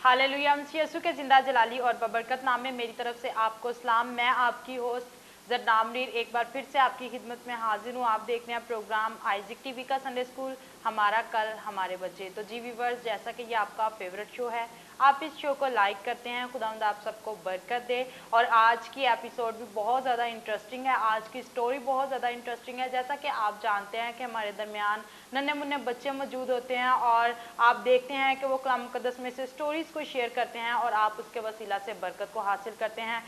Hallelujah. मसीह यीशु के जिंदा जलाली और बबरकत नाम में मेरी तरफ से आपको सलाम। मैं आपकी होस्ट जरनामनीर एक बार फिर से आपकी खिदमत में हाजिर हूँ। आप देख रहे हैं प्रोग्राम आइजिक टीवी का संडे स्कूल, हमारा कल हमारे बच्चे। तो जी व्यूअर्स, जैसा कि ये आपका फेवरेट शो है, आप इस शो को लाइक करते हैं। खुदावंद आप सबको बरकत दे। और आज की एपिसोड भी बहुत ज़्यादा इंटरेस्टिंग है, आज की स्टोरी बहुत ज़्यादा इंटरेस्टिंग है। जैसा कि आप जानते हैं कि हमारे दरमियान नन्हे मुन्ने बच्चे मौजूद होते हैं और आप देखते हैं कि वो कलाम मुकद्दस में से स्टोरीज़ को शेयर करते हैं और आप उसके वसीला से बरकत को हासिल करते हैं।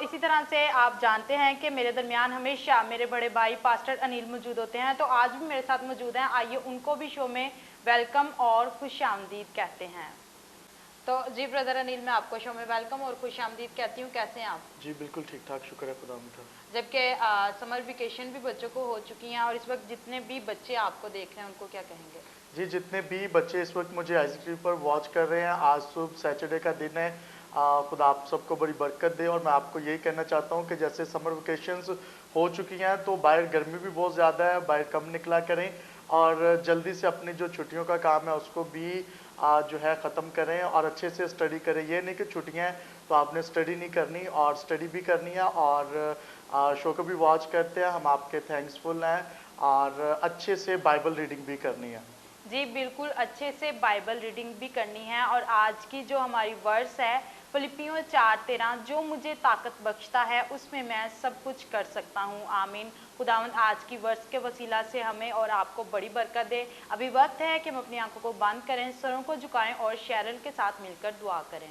इसी तरह से आप जानते हैं कि मेरे दरमियान हमेशा मेरे बड़े भाई पास्टर अनिल मौजूद होते हैं, तो आज भी मेरे साथ मौजूद हैं। आइए उनको भी शो में वेलकम और खुश आमदीद कहते हैं। तो जी ब्रदर अनिल, मैं आपको शो में वेलकम और खुश आमदीद कहती हूँ। कैसे हैं आप? जी बिल्कुल ठीक ठाक, शुक्र है खुदा का। जबकि समर वेकेशन भी बच्चों को हो चुकी हैं और इस वक्त जितने भी बच्चे आपको देख रहे हैं उनको क्या कहेंगे? जी, जितने भी बच्चे इस वक्त मुझे आईसीटी पर वॉच कर रहे हैं, आज सुबह सैटरडे का दिन है। खुदा आप सबको बड़ी बरकत दे। और मैं आपको यही कहना चाहता हूँ कि जैसे समर वेकेशंस हो चुकी हैं तो बाहर गर्मी भी बहुत ज़्यादा है, बाहर कम निकला करें और जल्दी से अपनी जो छुट्टियों का काम है उसको भी जो है ख़त्म करें और अच्छे से स्टडी करें। ये नहीं कि छुट्टियाँ हैं तो आपने स्टडी नहीं करनी, और स्टडी भी करनी है और शो को भी वॉच करते हैं। हम आपके थैंक्सफुल हैं और अच्छे से बाइबल रीडिंग भी करनी है। जी बिल्कुल, अच्छे से बाइबल रीडिंग भी करनी है। और आज की जो हमारी वर्स है फिलिपियों 4:13, जो मुझे ताकत बख्शता है उसमें मैं सब कुछ कर सकता हूँ। आमीन। खुदावंद आज की वर्स के वसीला से हमें और आपको बड़ी बरकत दे। अभी वक्त है कि हम अपनी आंखों को बंद करें, सरों को झुकाएं और शैरल के साथ मिलकर दुआ करें।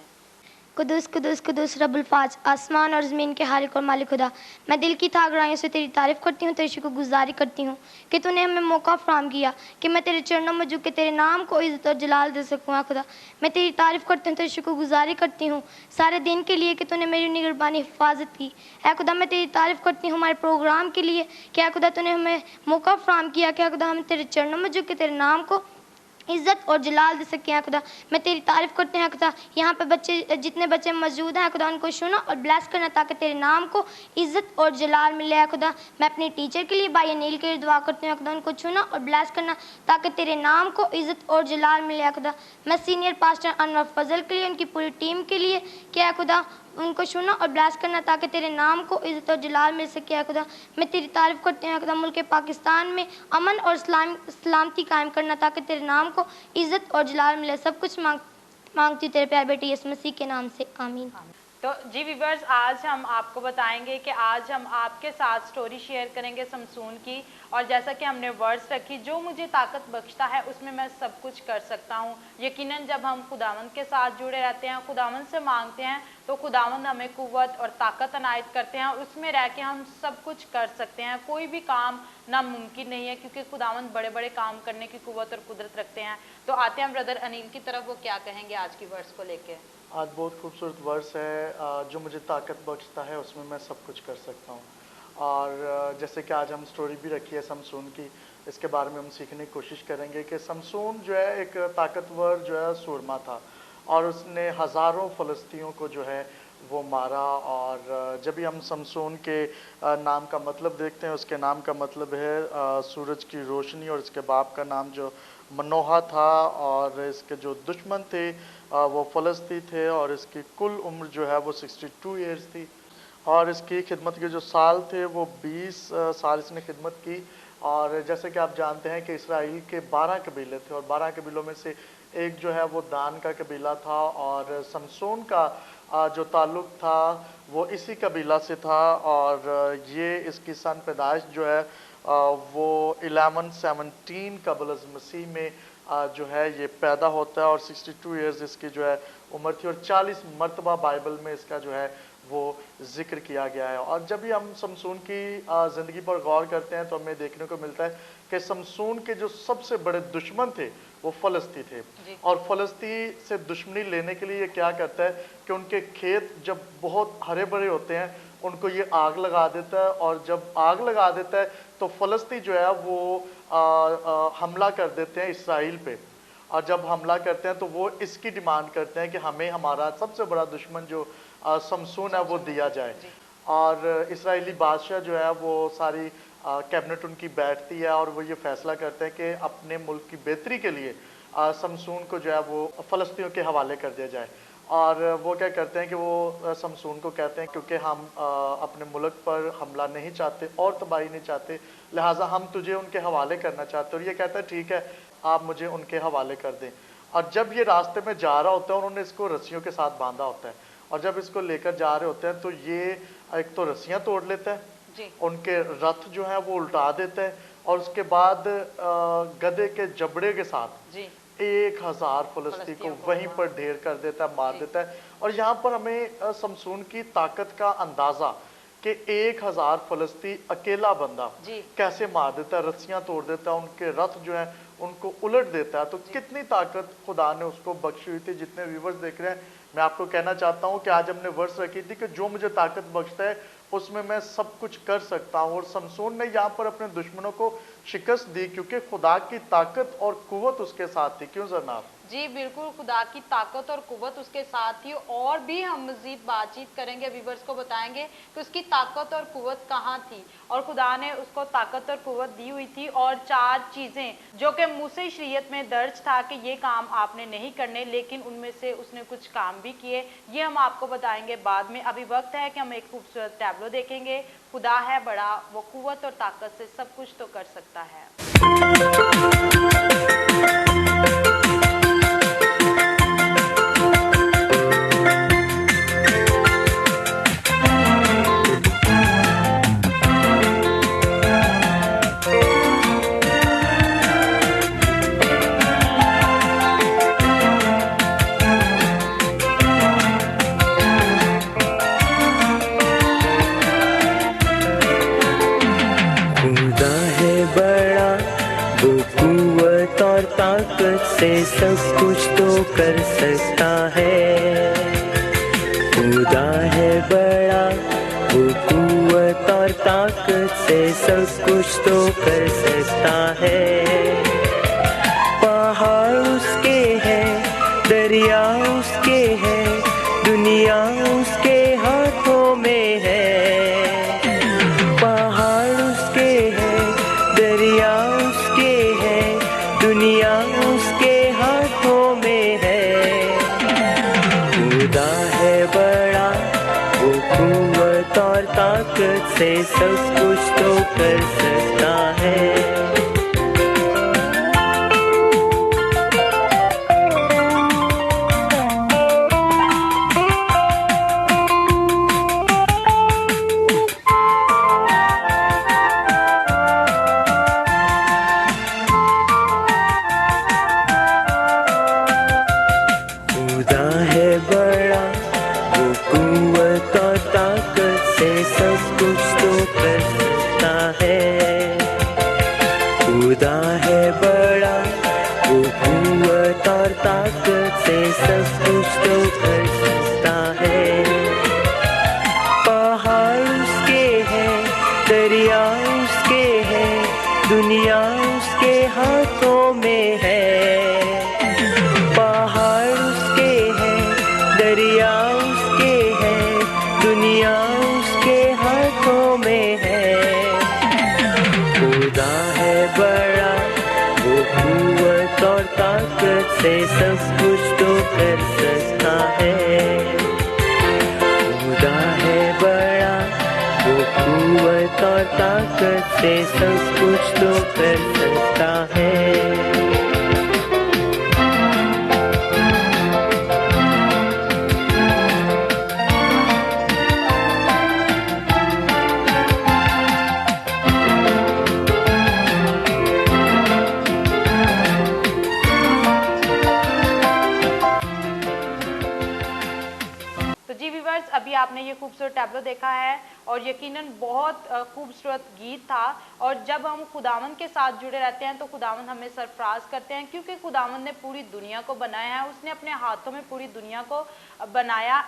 कुदुस कुदुस कुदुस रब्बुल फाज, आसमान और ज़मीन के हालिक और मालिक खुदा, मैं दिल की गहराइयों से तेरी तारीफ़ करती हूँ, तेरे शुक्रगुज़ारी करती हूँ कि तूने हमें मौका फराहम किया कि मैं तेरे चरणों में झुक के तेरे नाम को इज़्ज़त और जलाल दे सकूँ। खुदा, मैं तेरी तारीफ़ करती हूँ, तेरी शुक्रगुज़ारी करती हूँ सारे दिन के लिए कि तूने मेरी निगरानी हिफाजत की है। खुदा, मैं तेरी तारीफ़ करती हूँ हमारे प्रोग्राम के लिए कि है खुदा तूने हमें मौका फराहम किया कि खुदा हम तेरे चरणों में झुक के तेरे नाम को इज़्ज़त और जलाल दे सके। हैं खुदा, मैं तेरी तारीफ़ करते हैं खुदा, यहाँ पे बच्चे जितने बच्चे मौजूद हैं खुदा उनको सुनो और ब्लेस करना ताकि तेरे नाम को इज़्ज़त और जलाल मिले। है खुदा, मैं अपने टीचर के लिए भाई अनिल के लिए दुआ करती हूँ खुदा, उनको सुनो और ब्लेस करना ताकि तेरे नाम को इज़्ज़त और जलाल मिले। है खुदा, मैं सीनियर पास्टर अनवर फजल के लिए, उनकी पूरी टीम के लिए क्या खुदा उनको सुनो और ब्लेस करना ताकि तेरे नाम को इज़्ज़त और जलाल मिल सके। है खुदा, मैं तेरी तारीफ़ करती हूँ खुदा, मुल्क पाकिस्तान में अमन और सलामती कायम करना ताकि तेरे नाम को इज़्ज़त और जलाल मिले। सब कुछ मांगती हूँ तेरे प्यारे बेटे यीशु मसीह के नाम से, आमीन। तो जी व्यूअर्स, आज हम आपको बताएंगे कि आज हम आपके साथ स्टोरी शेयर करेंगे समसून की। और जैसा कि हमने वर्ड्स रखी, जो मुझे ताकत बख्शता है उसमें मैं सब कुछ कर सकता हूँ। यकीनन जब हम खुदावंद के साथ जुड़े रहते हैं, खुदावंद से मांगते हैं, तो खुदावंद हमें कुव्वत और ताकत अनायत करते हैं और उसमें रह के हम सब कुछ कर सकते हैं। कोई भी काम नामुमकिन नहीं है, क्योंकि खुदावंद बड़े बड़े काम करने की कुव्वत और कुदरत रखते हैं। तो आते हैं ब्रदर अनिल की तरफ, वो क्या कहेंगे आज की वर्ड्स को लेके। आज बहुत खूबसूरत वर्स है, जो मुझे ताकत बख्शता है उसमें मैं सब कुछ कर सकता हूँ। और जैसे कि आज हम स्टोरी भी रखी है समसून की, इसके बारे में हम सीखने की कोशिश करेंगे कि समसून जो है एक ताकतवर जो है सूरमा था और उसने हज़ारों फ़लस्तियों को जो है वो मारा। और जब भी हम समसून के नाम का मतलब देखते हैं, उसके नाम का मतलब है सूरज की रोशनी, और इसके बाप का नाम जो मनोहा था, और इसके जो दुश्मन थे वो फ़लस्ती थे, और इसकी कुल उम्र जो है वो 62 ईयर्स थी। और इसकी खिदमत के जो साल थे वो 20 साल इसने खिदमत की। और जैसे कि आप जानते हैं कि इसराइल के 12 कबीले थे और 12 कबीलों में से एक जो है वो दान का कबीला था, और समसून का जो ताल्लुक़ था वो इसी कबीला से था। और ये इसकी सन पैदाइश जो है वो 1117 कबल मसीह में जो है ये पैदा होता है, और 62 ईयर्स इसकी जो है उम्र थी, और 40 मरतबा बाइबल में इसका जो है वो जिक्र किया गया है। और जब भी हम समसून की ज़िंदगी पर गौर करते हैं तो हमें देखने को मिलता है कि समसून के जो सबसे बड़े दुश्मन थे वो फ़लस्ती थे। और फ़लस्ती से दुश्मनी लेने के लिए ये क्या करता है कि उनके खेत जब बहुत हरे भरे होते हैं उनको ये आग लगा देता है, और जब आग लगा देता है तो फ़लस्ती जो है वो हमला कर देते हैं इसराइल पे। और जब हमला करते हैं तो वो इसकी डिमांड करते हैं कि हमें हमारा सबसे बड़ा दुश्मन जो समसून है वो दिया जाए। और इसराइली बादशाह जो है वो सारी कैबिनेट उनकी बैठती है और वो ये फैसला करते हैं कि अपने मुल्क की बेहतरी के लिए शमसून को जो है वो फ़लस्तीनियों के हवाले कर दिया जाए। और वो क्या करते हैं कि वो शमसून को कहते हैं क्योंकि हम अपने मुल्क पर हमला नहीं चाहते और तबाही नहीं चाहते, लिहाजा हम तुझे उनके हवाले करना चाहते हैं। और ये कहता है ठीक है, आप मुझे उनके हवाले कर दें। और जब ये रास्ते में जा रहा होता है, उन्होंने इसको रस्सियों के साथ बांधा होता है, और जब इसको लेकर जा रहे होते हैं तो ये एक तो रस्सियाँ तोड़ लेता है जी। उनके रथ जो है वो उल्टा देता है, और उसके बाद गधे के जबड़े के साथ जी 1000 फ़लस्तीनी को वहीं पर ढेर कर देता है, मार देता है। और यहाँ पर हमें शमसून की ताकत का अंदाजा कि 1000 फ़लस्तीनी अकेला बंदा जी कैसे मार देता है, रस्सियां तोड़ देता है, उनके रथ जो है उनको उलट देता है। तो कितनी ताकत खुदा ने उसको बख्शी हुई थी। जितने व्यूवर्स देख रहे हैं, मैं आपको कहना चाहता हूँ कि आज हमने वर्ष रखी थी कि जो मुझे ताकत बख्शता है उसमें मैं सब कुछ कर सकता हूँ। और शमसून ने यहाँ पर अपने दुश्मनों को शिकस्त दी क्योंकि खुदा की ताकत और कुव्वत उसके साथ थी। क्यों जनाब? जी बिल्कुल, खुदा की ताकत और कुव्वत उसके साथ थी। और भी हम मजीद बातचीत करेंगे, व्यूवर्स को बताएंगे कि उसकी ताकत और कुव्वत कहाँ थी, और खुदा ने उसको ताकत और कुव्वत दी हुई थी। और 4 चीज़ें जो कि मूसा शरीयत में दर्ज था कि ये काम आपने नहीं करने, लेकिन उनमें से उसने कुछ काम भी किए, ये हम आपको बताएंगे बाद में। अभी वक्त है कि हम एक खूबसूरत टैब्लो देखेंगे। खुदा है बड़ा, वो कुव्वत और ताकत से सब कुछ तो कर सकता है। से सब कुछ तो कर सकता है। खुदा है बड़ा, वो कुव्वत और ताकत से सब कुछ तो कर सकता है। पहाड़ उसके हैं, दरिया उसके हैं, दुनिया उसके हाथों में है। पहाड़ उसके हैं, दरिया उसके हैं, दुनिया उसके हाथों में है। खुदा है बड़ा, वो कुव्वत और ताकत से सब कुछ तो कर सकता है। खुदा है बड़ा, वो कुव्वत और ताकत से सब कुछ तो कर सकता है। पहाड़ उसके हैं, दरिया उसके हैं, दुनिया उसके हाथों में है। पहाड़ उसके हैं, दरिया उसके हैं, दुनिया उसके हाथों में है। खुदा है बड़ा, वो कुव्वत और ताकत से सब कुछ तो कर सकता है। खुदा है बड़ा, वो कुव्वत और ताकत से सब कुछ तो कर सकता है। अभी आपने ये खूबसूरत टैब्लो देखा है और यकीनन बहुत खूबसूरत गीत था। और जब हम खुदावंद के साथ जुड़े रहते हैं तो खुदावंद हमें सरफराज करते हैं, क्योंकि खुदावंद ने पूरी दुनिया को बनाया है, उसने अपने हाथों में पूरी दुनिया को बनाया।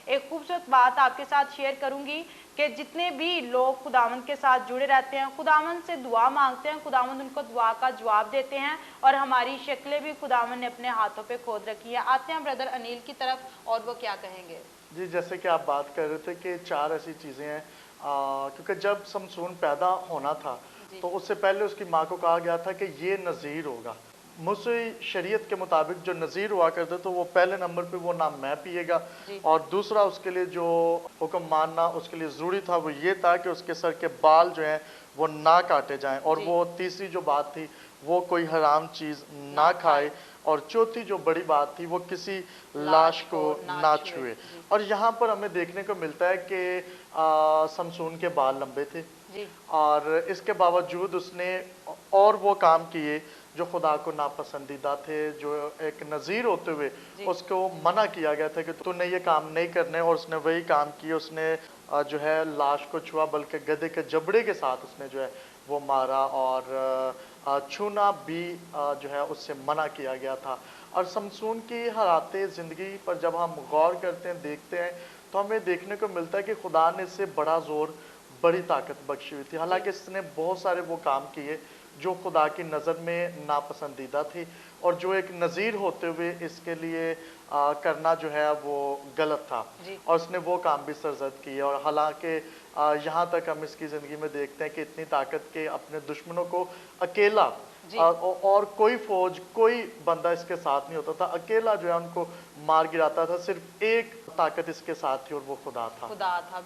एक खूबसूरत बात आपके साथ शेयर करूंगी कि जितने भी लोग खुदावंद के साथ जुड़े रहते हैं, खुदावंद से दुआ मांगते हैं, खुदावंद उनको दुआ का जवाब देते हैं। और हमारी शक्लें भी खुदावंद ने अपने हाथों पे खोद रखी है। आते हैं ब्रदर अनिल की तरफ, और वो क्या कहेंगे। जी, जैसे कि आप बात कर रहे थे कि 4 ऐसी चीज़ें हैं, क्योंकि जब शमसून पैदा होना था तो उससे पहले उसकी माँ को कहा गया था कि ये नज़ीर होगा, मूसवी शरीयत के मुताबिक जो नज़ीर हुआ करते तो वो पहले नंबर पे वो ना मैं पिएगा, और दूसरा उसके लिए जो हुक्म मानना उसके लिए ज़रूरी था वो ये था कि उसके सर के बाल जो हैं वो ना काटे जाएं, और वो तीसरी जो बात थी वो कोई हराम चीज़ ना खाए, और चौथी जो बड़ी बात थी वो किसी लाश को ना छुए। और यहाँ पर हमें देखने को मिलता है कि शमसून के बाल लंबे थे, और इसके बावजूद उसने और वो काम किए जो खुदा को नापसंदीदा थे, जो एक नज़ीर होते हुए उसको मना किया गया था कि तूने ये काम नहीं करने, और उसने वही काम किए। उसने जो है लाश को छुआ, बल्कि गधे के जबड़े के साथ उसने जो है वो मारा, और छूना भी जो है उससे मना किया गया था। और शमसून की हालाते ज़िंदगी पर जब हम गौर करते हैं, देखते हैं, तो हमें देखने को मिलता है कि खुदा ने इससे बड़ा ज़ोर, बड़ी ताकत बख्शी हुई थी। हालांकि इसने बहुत सारे वो काम किए जो खुदा की नज़र में नापसंदीदा थी, और जो एक नज़ीर होते हुए इसके लिए करना जो है वो गलत था, और उसने वो काम भी सरजद किए। और हालांकि यहाँ तक हम इसकी ज़िंदगी में देखते हैं कि इतनी ताकत के अपने दुश्मनों को अकेला, और कोई फौज, कोई बंदा इसके साथ नहीं होता था, अकेला जो है उनको मार गिराता था। सिर्फ एक ताकत इसके साथ थी और वो खुदा था।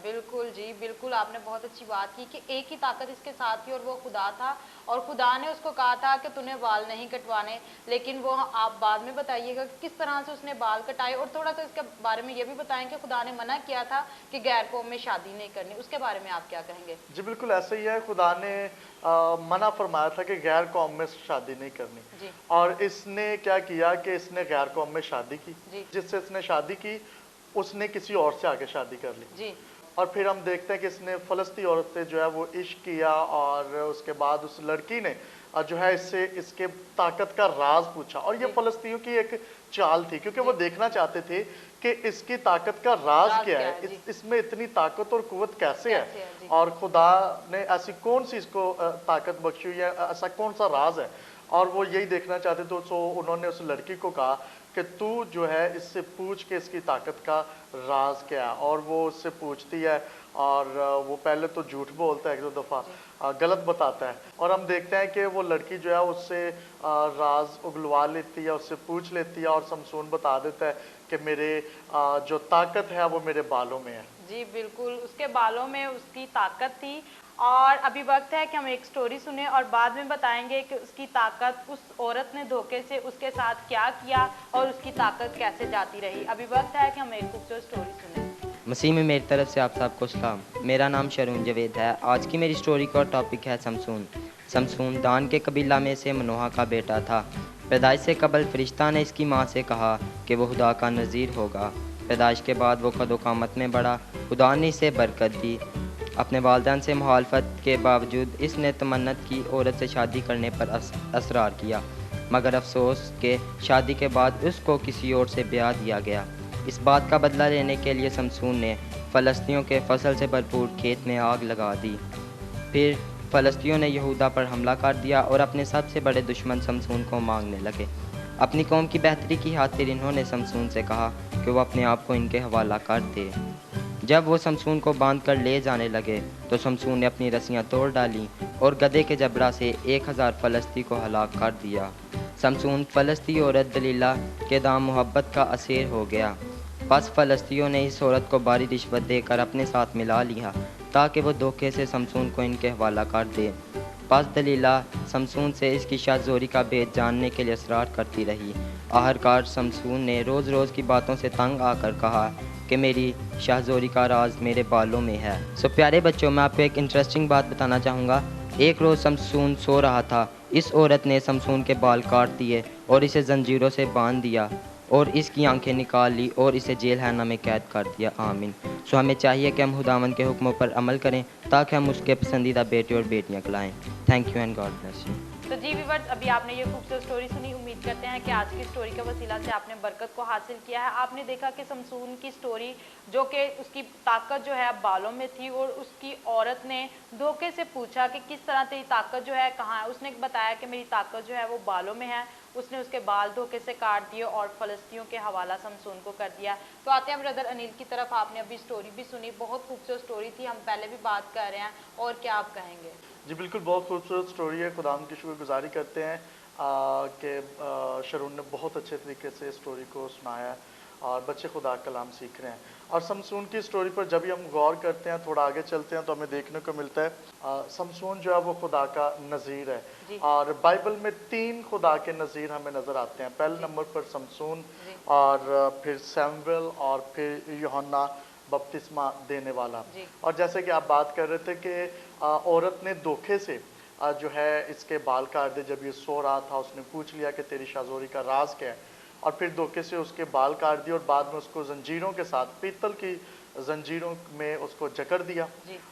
बिल्कुल जी, बिल्कुल आपने बहुत अच्छी बात की कि एक ही ताकत इसके साथ थी और वो खुदा था, और खुदा ने उसको कहा था कि तूने बाल नहीं कटवाने, लेकिन वो आप बाद में बताइएगा कि किस तरह से उसने बाल कटाए। और थोड़ा सा इसके बारे में ये भी बताएं कि खुदा ने मना किया था कि गैर कौम में शादी नहीं करनी, उसके बारे में आप क्या कहेंगे? जी बिल्कुल ऐसा ही है, खुदा ने मना फरमाया था कि गैर कौम में शादी नहीं करनी, और इसने क्या किया कि इसने गैर कौम में शादी की, जिससे इसने शादी की उसने किसी और से आगे शादी कर ली। और फिर हम देखते हैं कि इसने फ़लस्ती औरत से जो है वो इश्क किया, और उसके बाद उस लड़की ने जो है इससे इसके ताकत का राज पूछा। और ये फ़लस्तियों की एक चाल थी, क्योंकि वो देखना चाहते थे कि इसकी ताकत का राज क्या है, इसमें इतनी ताकत और कुव्वत कैसे है, और खुदा ने ऐसी कौन सी इसको ताकत बख्शी हुई है, ऐसा कौन सा राज है, और वो यही देखना चाहते थे। तो उन्होंने उस लड़की को कहा कि तू जो है इससे पूछ के इसकी ताकत का राज क्या है। और वो उससे पूछती है, और वो पहले तो झूठ बोलता है, एक दो दफ़ा गलत बताता है, और हम देखते हैं कि वो लड़की जो है उससे राज उगलवा लेती है, उससे पूछ लेती है, और शमसून बता देता है कि मेरे जो ताकत है वो मेरे बालों में है। जी बिल्कुल, उसके बालों में उसकी ताकत थी। और अभी वक्त है कि हम एक स्टोरी सुने और बाद में बताएंगे कि उसकी ताकत, उस औरत ने धोखे से उसके साथ क्या किया और उसकी ताकत कैसे जाती रही। अभी वक्त है कि हम एक खूबसूरत स्टोरी सुने। मसीह में मेरी तरफ से आप सबको सलाम। मेरा नाम शरून जवेद है। आज की मेरी स्टोरी का टॉपिक है शमसून। शमसून दान के कबीला में से मनोहा का बेटा था। पैदाइश से कबल फरिश्ता ने इसकी माँ से कहा कि वो खुदा का नज़ीर होगा। पैदाइश के बाद वो कदोकामत में बढ़ा। खुदा ने इसे बरकत दी। अपने वालिदैन से मुखालफत के बावजूद इसने तमन्नत की औरत से शादी करने पर असरार किया, मगर अफसोस के शादी के बाद उसको किसी और से ब्याह दिया गया। इस बात का बदला लेने के लिए शमसून ने फ़लस्तियों के फसल से भरपूर खेत में आग लगा दी। फिर फ़लस्तियों ने यहूदा पर हमला कर दिया और अपने सबसे बड़े दुश्मन शमसून को मांगने लगे। अपनी कौम की बेहतरी की खातिर इन्होंने शमसून से कहा कि वो अपने आप को इनके हवाला कर दे। जब वो शमसून को बांध कर ले जाने लगे तो शमसून ने अपनी रस्सियाँ तोड़ डाली और गधे के जबड़ा से 1000 फ़लस्ती को हलाक कर दिया। शमसून फ़लस्ती औरत दलीला के दाम मोहब्बत का असीर हो गया। बस फ़लस्तियों ने इस औरत को भारी रिश्वत देकर अपने साथ मिला लिया ताकि वो धोखे से शमसून को इनके हवाला कर दे। बस दलीला शमसून से इसकी शाहज़ोरी का भेद जानने के लिए असरार करती रही। आखिरकार शमसून ने रोज़ रोज़ की बातों से तंग आकर कहा कि मेरी शाहज़ोरी का राज मेरे बालों में है। सो प्यारे बच्चों, मैं आपको एक इंटरेस्टिंग बात बताना चाहूँगा। एक रोज़ शमसून सो रहा था। इस औरत ने शमसून के बाल काट दिए और इसे जंजीरों से बांध दिया और इसकी आंखें निकाल ली और इसे जेल खाना में कैद कर दिया। आमीन। सो हमें चाहिए कि हम खुदावंद के हुक्मों पर अमल करें ताकि हम उसके पसंदीदा बेटे और बेटियां कहलाएं। Thank you and God bless you. तो जी व्यूअर्स, अभी आपने ये खूबसूरत स्टोरी सुनी। उम्मीद करते हैं कि आज की स्टोरी के वसीला से आपने बरकत को हासिल किया है। आपने देखा कि शमसून की स्टोरी, जो कि उसकी ताकत जो है बालों में थी, और उसकी औरत ने धोखे से पूछा कि किस तरह तेरी ताकत जो है कहाँ है। उसने बताया कि मेरी ताकत जो है वो बालों में है। उसने उसके बाल धोखे से काट दिए और फ़लस्तियों के हवाला शमसून को कर दिया। तो आते हैं ब्रदर अनिल की तरफ। आपने अभी स्टोरी भी सुनी, बहुत खूबसूरत स्टोरी थी। हम पहले भी बात कर रहे हैं, और क्या आप कहेंगे? जी बिल्कुल, बहुत खूबसूरत स्टोरी है। खुदा की शुक्रगुजारी करते हैं कि शरून ने बहुत अच्छे तरीके से स्टोरी को सुनाया है और बच्चे खुदा का कलाम सीख रहे हैं। और समसून की स्टोरी पर जब भी हम गौर करते हैं, थोड़ा आगे चलते हैं, तो हमें देखने को मिलता है समसून जो है वो खुदा का नज़ीर है। और बाइबल में 3 खुदा के नज़ीर हमें नज़र आते हैं। पहले नंबर पर समसून, और फिर सैमुएल, और फिर यूहन्ना बपतिस्मा देने वाला। और जैसे कि आप बात कर रहे थे कि औरत ने धोखे से जो है इसके बाल काट दे। जब ये सो रहा था, उसने पूछ लिया कि तेरी शाज़ोरी का राज क्या है, और फिर धोखे से उसके बाल काट दिए और बाद में उसको जंजीरों के साथ, पीतल की जंजीरों में उसको जकड़ दिया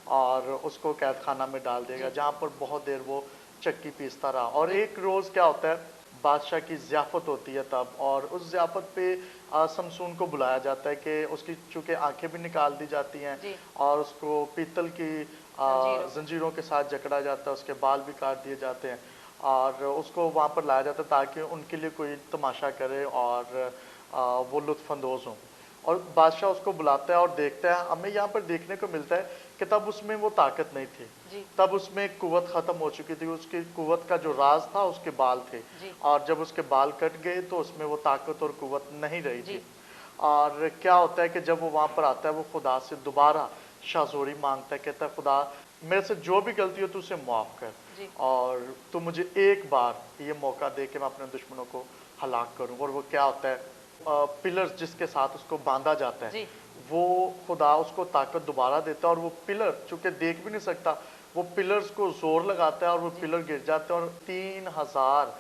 और उसको कैद खाना में डाल देगा, जहाँ पर बहुत देर वो चक्की पीसता रहा। और एक रोज़ क्या होता है, बादशाह की ज़ियाफ़त होती है तब, और उस ज़ियाफ़त पे समसून को बुलाया जाता है कि उसकी चूँकि आंखें भी निकाल दी जाती हैं और उसको पीतल की जंजीरों के साथ जकड़ा जाता है, उसके बाल भी काट दिए जाते हैं और उसको वहाँ पर लाया जाता है ताकि उनके लिए कोई तमाशा करे और वो लुत्फ़अंदोज़ हों। और बादशाह उसको बुलाता है और देखता है। हमें यहाँ पर देखने को मिलता है कि तब उसमें वो ताकत नहीं थी, तब उसमें कुव्वत ख़त्म हो चुकी थी। उसकी कुव्वत का जो राज था उसके बाल थे, और जब उसके बाल कट गए तो उसमें वो ताकत और कुव्वत नहीं रही थी। और क्या होता है कि जब वो वहाँ पर आता है, वो खुदा से दोबारा शाज़ोरी मांगता है, कहता है खुदा मेरे से जो भी गलती हो तू उसे माफ़ कर और तू मुझे एक बार ये मौका दे कि मैं अपने दुश्मनों को हलाक करूं। और वो क्या होता है, पिलर्स जिसके साथ उसको बांधा जाता है, वो खुदा उसको ताकत दोबारा देता है और वो पिलर चूँकि देख भी नहीं सकता, वो पिलर्स को जोर लगाता है और वो पिलर गिर जाते हैं और 3000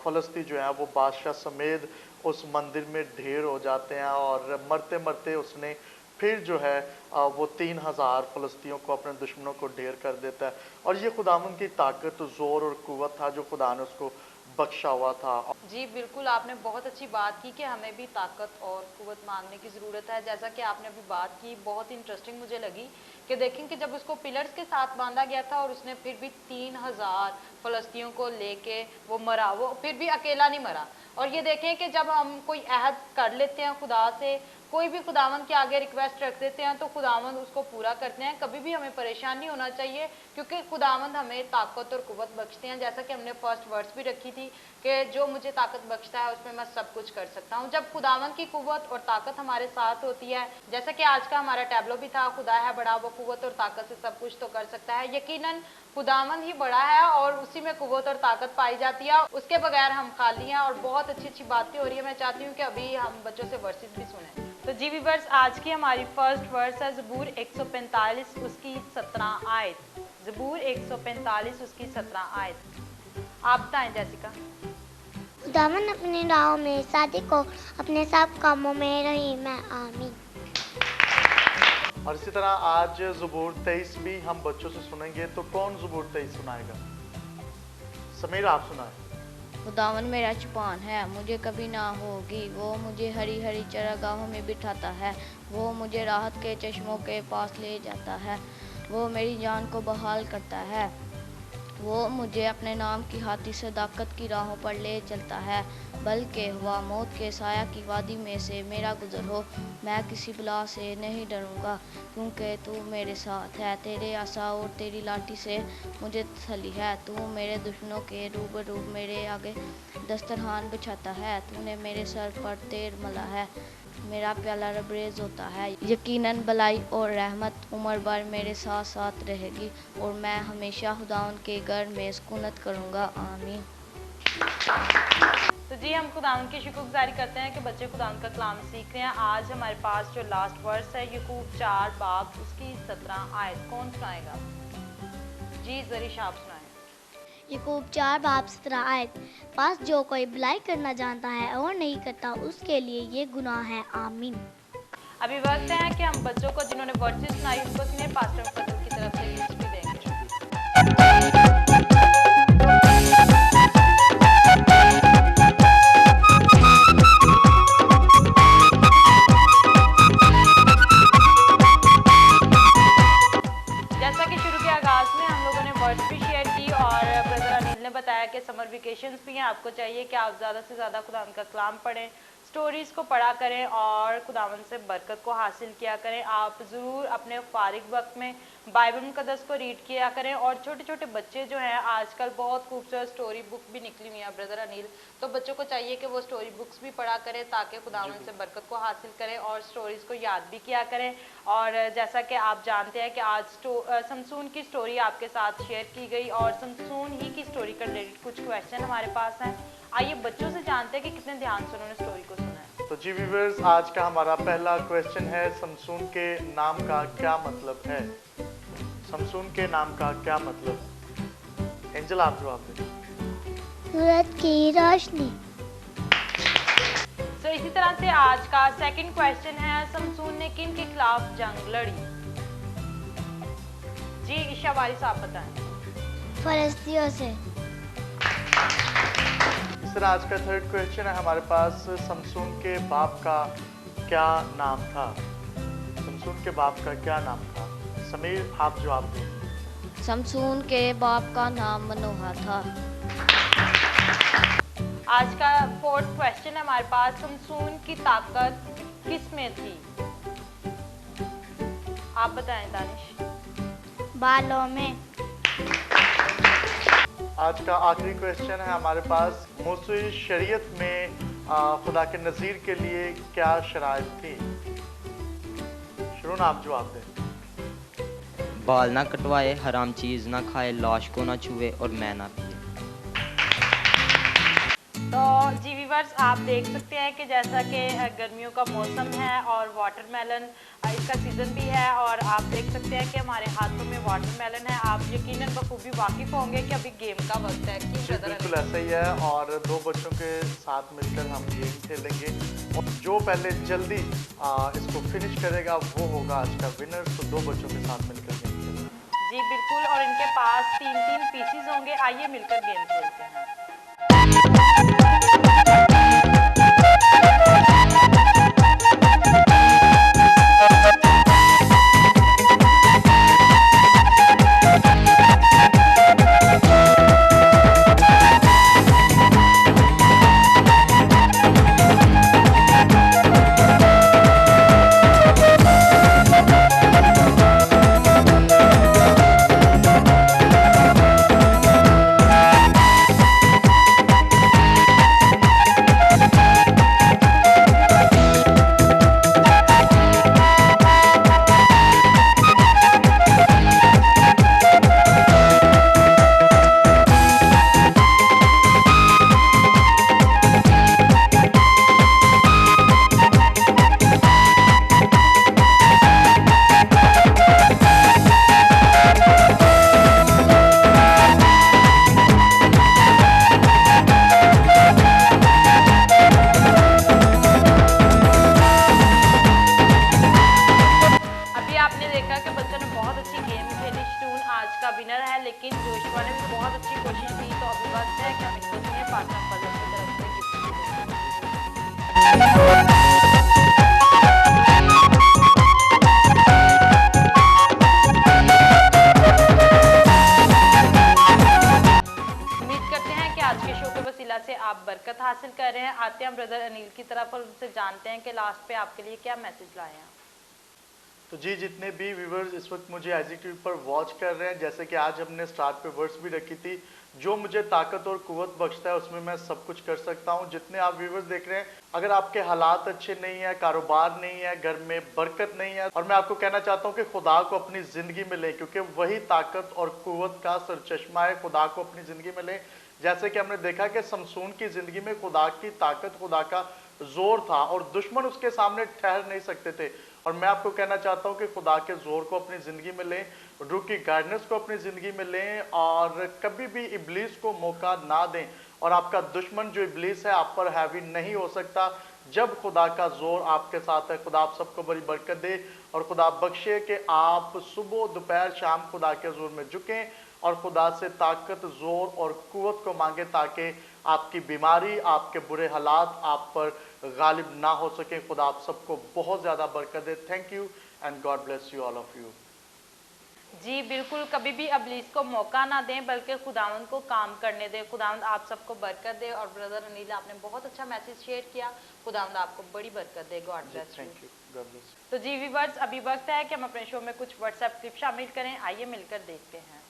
फ़लस्ती जो है वो बादशाह समेत उस मंदिर में ढेर हो जाते हैं। और मरते मरते उसने फिर जो है वो 3000 फ़लस्तियों को, अपने दुश्मनों को ढेर कर देता है। और ये खुदावंद की ताकत, ज़ोर और कुव्वत था जो खुदा ने उसको बख्शा हुआ था। जी बिल्कुल, आपने बहुत अच्छी बात की कि हमें भी ताकत और कुव्वत मांगने की ज़रूरत है। जैसा कि आपने अभी बात की, बहुत इंटरेस्टिंग मुझे लगी कि देखें कि जब उसको पिलर्स के साथ बांधा गया था और उसने फिर भी 3000 फ़लस्तियों को लेके वो मरा, वो फिर भी अकेला नहीं मरा। और ये देखें कि जब हम कोई अहद कर लेते हैं खुदा से, कोई भी खुदावंद के आगे रिक्वेस्ट रख देते हैं तो खुदावंद उसको पूरा करते हैं। कभी भी हमें परेशान नहीं होना चाहिए क्योंकि खुदावंद हमें ताकत और कुव्वत बख्शते हैं। जैसा कि हमने फर्स्ट वर्ड्स भी रखी थी कि जो मुझे ताकत बख्शता है उसमें मैं सब कुछ कर सकता हूँ। जब खुदावंद की कुव्वत और ताकत हमारे साथ होती है, जैसा कि आज का हमारा टैबलो भी था, खुदा है बड़ा, वो कुव्वत और ताकत से सब कुछ तो कर सकता है। यकीनन खुदावंद ही बड़ा है और उसी में कुव्वत और ताकत पाई जाती है, उसके बगैर हम खाली हैं। और बहुत अच्छी अच्छी बातें हो रही है। मैं चाहती हूँ कि अभी हम बच्चों से वर्सेस भी सुने। तो जी वीवर्स, आज की हमारी फर्स्ट वर्स है ज़बूर 145 उसकी 17 आयत। ज़बूर 145 उसकी 17 आयत। आप बताएं जैसिका। खुदावन अपनी राहों में सादिक को, अपने सब कामों में रहीम है, आमीन। और इसी तरह आज ज़बूर 23 भी हम बच्चों से सुनेंगे। तो कौन ज़बूर 23 सुनाएगा? समीर आप सुनाएं। खुदावन मेरा चुपान है, मुझे कभी ना होगी। वो मुझे हरी हरी चरागाहों में बिठाता है, वो मुझे राहत के चश्मों के पास ले जाता है। वो मेरी जान को बहाल करता है, वो मुझे अपने नाम की हाथी सदाकत की राहों पर ले चलता है। बल्कि हुआ मौत के साया की वादी में से मेरा गुजर हो, मैं किसी बला से नहीं डरूंगा, क्योंकि तू मेरे साथ है। तेरे आसा और तेरी लाठी से मुझे तसल्ली है। तू मेरे दुश्मनों के रूबरू मेरे आगे दस्तरखान बिछाता है। तूने मेरे सर पर तेल मला है, मेरा प्याला रबरेज होता है। यकीनन भलाई और रहमत उम्र भर मेरे साथ साथ रहेगी और मैं हमेशा खुदावंद के घर में सुकूनत करूँगा, आमीन। तो जी हम खुदावंद की शुक्रगुजारी करते हैं कि बच्चे खुदावंद का कलाम सीख रहे हैं। आज हमारे पास जो लास्ट वर्स है याकूब 4 बाब उसकी 17 आयत। कौन सुनाएगा? जी ज़रीश आप सुनाएं। याकूब 4 बाब 17 आयत। पास जो कोई बुराई करना जानता है और नहीं करता, उसके लिए ये गुनाह है, आमीन। अभी वक्त है कि हम बच्चों को जिन्होंने वर्सेस सुनाई उनको सुने। पास्टर फजल की तरफ से लिस्ट भी देंगे। जैसा कि शुरू के आगाज में हम लोगों ने वर्ड्स भी शेयर की और ब्रदर अनिल ने बताया कि समर वेकेशंस भी हैं। आपको चाहिए कि आप ज़्यादा से ज़्यादा खुदा का कलाम पढ़ें, स्टोरीज़ को पढ़ा करें और खुदावन से बरकत को हासिल किया करें। आप ज़रूर अपने फारिग वक्त में बाइबल मुक़द्दस को रीड किया करें। और छोटे छोटे बच्चे जो हैं आजकल बहुत खूबसूरत स्टोरी बुक भी निकली हुई है ब्रदर अनिल, तो बच्चों को चाहिए कि वो स्टोरी बुक्स भी पढ़ा करें ताकि खुदावन से बरकत को हासिल करें और स्टोरीज़ को याद भी किया करें। और जैसा कि आप जानते हैं कि आज समसून की स्टोरी आपके साथ शेयर की गई और समसून ही की स्टोरी का रिलेटेड कुछ क्वेश्चन हमारे पास हैं। आइए बच्चों से जानते हैं कि कितने ध्यान से उन्होंने स्टोरी को सुना है। तो जी व्यूअर्स, आज का हमारा पहला क्वेश्चन है, समसून के नाम का क्या मतलब है? समसून के नाम का क्या मतलब? एंजल, आप जवाब दें। सूरज की रोशनी। तो इसी तरह से आज का सेकंड क्वेश्चन है, समसून ने किन के खिलाफ जंग लड़ी? जी ईशा वारिस, आप बताएं। फलस्तियों से। इस तरह आज का थर्ड क्वेश्चन है हमारे पास, समसून के बाप का क्या नाम था? समसून के बाप का क्या नाम था? समीर, आप जवाब दें। समसून के बाप का नाम मनोहा था। आज का फोर्थ क्वेश्चन है हमारे पास, समसून की ताकत किस में थी? आप बताएं दानिश। बालों में। आज का आखिरी क्वेश्चन है हमारे पास, मूसा शरीयत में खुदा के नज़ीर के लिए क्या शराइत थी? शुरू, आप जवाब दें। बाल ना कटवाए, हराम चीज़ ना खाए, लाश को ना छुए और मैं ना पिए। तो जी व्यूअर्स, आप देख सकते हैं कि जैसा कि गर्मियों का मौसम है और वाटरमेलन इसका सीज़न भी है और आप देख सकते हैं कि हमारे हाथों में वाटरमेलन है। आप यकीनन बखूबी वाकिफ होंगे कि अभी गेम का वक्त है। जी बिल्कुल ऐसा ही है और दो बच्चों के साथ मिलकर हम गेम खेलेंगे और जो पहले जल्दी इसको फिनिश करेगा वो होगा आज का विनर। तो दो बच्चों के साथ मिलकर गेम खेलेंगे। जी बिल्कुल, और इनके पास 3-3 पीसीज होंगे। आइए मिलकर गेम खेलते हैं। बरकत हासिल कर रहे हैं। आते हैं ब्रदर अनिल की तरफ और उनसे जानते हैं कि लास्ट पे आपके लिए क्या मैसेज लाए हैं। तो जी, जितने भी व्यूवर्स इस वक्त मुझे आइजिक टीवी पर वॉच कर रहे हैं, जैसे कि आज हमने स्टार्ट पे वर्ड्स भी रखी थी, जो मुझे ताकत और कुव्वत बख्शता है उसमें मैं सब कुछ कर सकता हूं। जितने आप व्यूवर्स देख रहे हैं, अगर आपके हालात अच्छे नहीं है, कारोबार नहीं है, घर में बरकत नहीं है, और मैं आपको कहना चाहता हूं कि खुदा को अपनी ज़िंदगी में लें, क्योंकि वही ताकत और कुव्वत का सरचश्मा है। खुदा को अपनी ज़िंदगी में लें। जैसे कि हमने देखा कि समसून की ज़िंदगी में खुदा की ताकत, खुदा का जोर था और दुश्मन उसके सामने ठहर नहीं सकते थे। और मैं आपको कहना चाहता हूं कि खुदा के जोर को अपनी ज़िंदगी में लें, रूह की गाइडेंस को अपनी ज़िंदगी में लें और कभी भी इब्लीस को मौका ना दें। और आपका दुश्मन जो इब्लीस है आप पर हावी नहीं हो सकता जब खुदा का जोर आपके साथ है। खुदा आप सबको बड़ी बरकत दे और खुदा बख्शे कि आप सुबह दोपहर शाम खुदा के जोर में झुकें और खुदा से ताकत, जोर और कुव्वत को मांगे, ताकि आपकी बीमारी, आपके बुरे हालात आप पर गालिब ना हो सके। खुदा आप सबको बहुत ज़्यादा बरकत दे। Thank you and God bless you all of you. जी बिल्कुल, कभी भी अबलीस को मौका ना दें बल्कि खुदावंद को काम करने दें। खुदावंद आप सबको बरकत दे। और ब्रदर अनिल आपने बहुत अच्छा मैसेज शेयर किया, खुदावंद आपको बड़ी बरकत दे। God bless you. Thank you, God bless. तो जी व्यूअर्स, अभी वक्त है कि हम अपने शो में कुछ व्हाट्सएप क्लिप शामिल करें। आइए मिलकर देखते हैं।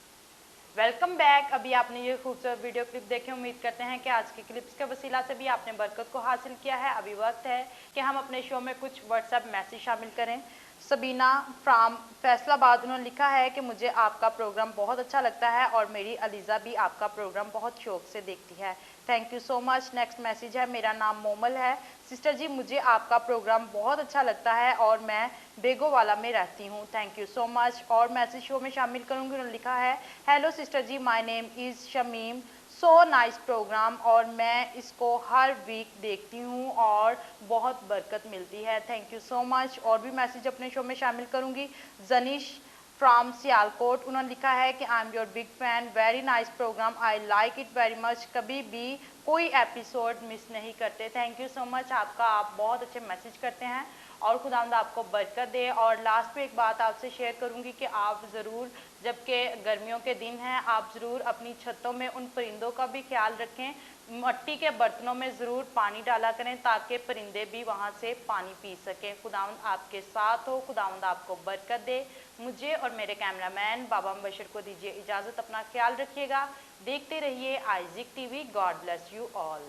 Welcome back. अभी आपने ये खूबसूरत वीडियो क्लिप देखे, उम्मीद करते हैं कि आज की क्लिप्स के वसीला से भी आपने बरकत को हासिल किया है। अभी वक्त है कि हम अपने शो में कुछ व्हाट्सएप मैसेज शामिल करें। सबीना फ्राम फैसलाबाद, उन्होंने लिखा है कि मुझे आपका प्रोग्राम बहुत अच्छा लगता है और मेरी अलीज़ा भी आपका प्रोग्राम बहुत शौक से देखती है। Thank you so much. Next message है, मेरा नाम मोमल है। सिस्टर जी, मुझे आपका प्रोग्राम बहुत अच्छा लगता है और मैं बेगोवाला में रहती हूँ। Thank you so much. और मैसेज शो में शामिल करूँगी। उन्होंने लिखा है, hello sister ji, my name is Shamim, so nice program और मैं इसको हर वीक देखती हूँ और बहुत बरकत मिलती है। Thank you so much. और भी मैसेज अपने शो में शामिल करूँगी। जनीश फ्रॉम सियालकोट, उन्होंने लिखा है कि I am your big fan, very nice program, I like it very much, कभी भी कोई एपिसोड मिस नहीं करते। थैंक यू सो मच आपका, आप बहुत अच्छे मैसेज करते हैं और खुदावंद आपको बरकत दे। और लास्ट में एक बात आपसे शेयर करूंगी कि आप ज़रूर, जबकि गर्मियों के दिन हैं, आप ज़रूर अपनी छतों में उन परिंदों का भी ख्याल रखें। मिट्टी के बर्तनों में ज़रूर पानी डाला करें ताकि परिंदे भी वहाँ से पानी पी सकें। खुदावंद आपके साथ हो, खुदावंद आपको बरकत दे। मुझे और मेरे कैमरामैन बाबा मुबशर को दीजिए इजाज़त, अपना ख्याल रखिएगा। देखते रहिए Isaac TV. God bless you all.